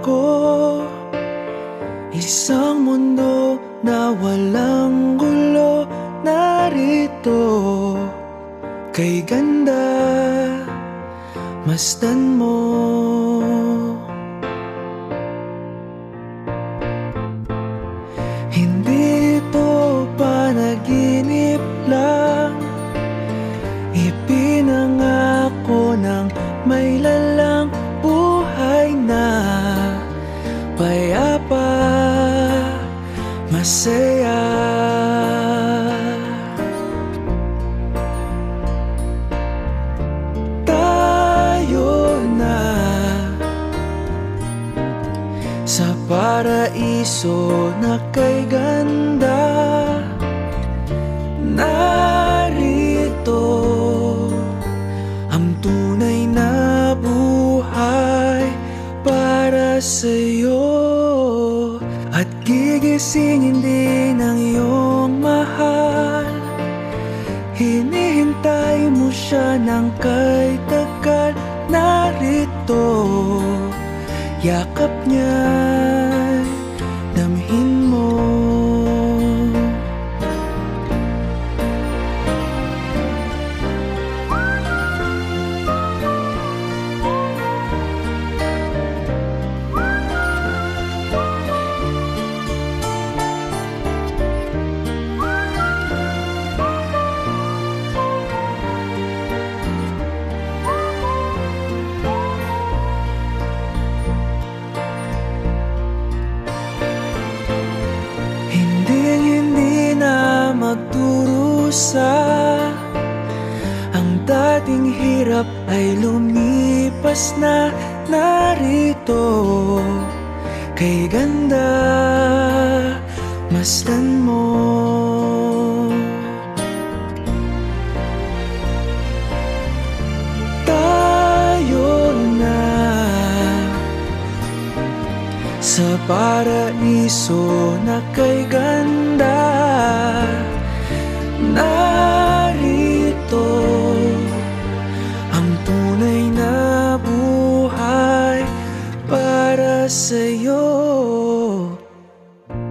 ko, isang mundo na walang gulo. Narito kay ganda, masdan mo. Hindi ito panaginip lang, ipinangako ng may lalang buhay na payapa, masaya. Tayo na sa paraiso na kay ganda. Narito ang tunay na buhay para sa'yo, at gigisingin din ang iyong mahal. Hinihintay mo siya ng kay tagal. Narito, yakap niya'y damhin mo. Hindi na magdurusa, ang dating hirap ay lumipas na. Narito kay ganda, masdan mo. Tayo na sa paraiso na kay ganda. Narito ang tunay na buhay para sa'yo.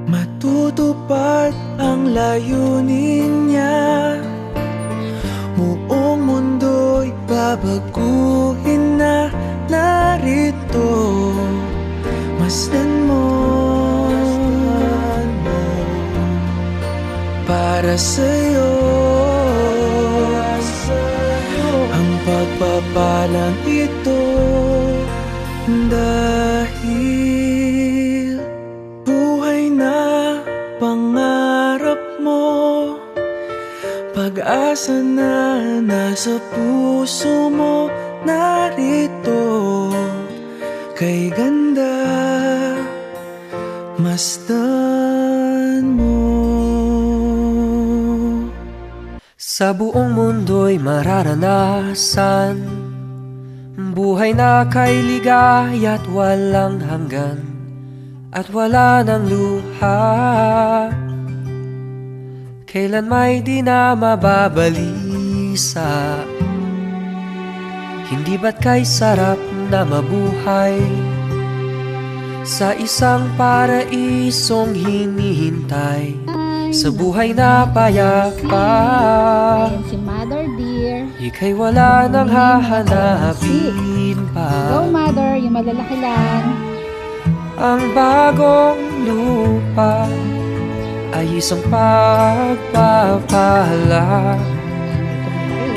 Matutupad ang layunin niya, buong mundo'y babaguhin na. Narito, masdan mo, para sa'yo ang pagpapalang ito. Dahil buhay na pangarap mo, pag-asa na nasa puso mo. Narito kay ganda, masdan mo. Sa buong mundo'y mararanasan buhay na kay ligaya't walang hanggan, at wala ng luha. Kailan may di na mababalisa. Hindi ba't kay sarap na mabuhay sa isang paraisong hinihintay, sa buhay na payapa? Ayan si Mother dear. Ika'y wala nang hahanapin pa. Go Mother, yung malalaki lang. Ang bagong lupa ay isang pagpapala.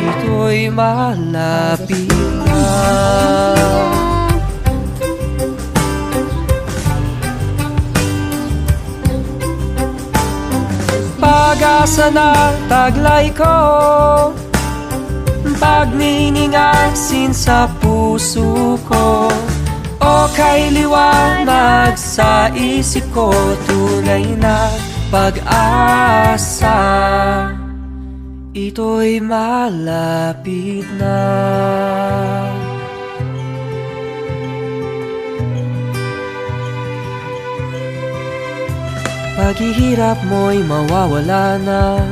Ito'y malapit na. Pag-asa na taglay ko, pagniningagsin sa puso ko, o kay liwanag sa isip ko, tunay na pag-asa. Ito'y malapit na. Paghihirap mo'y mawawala na,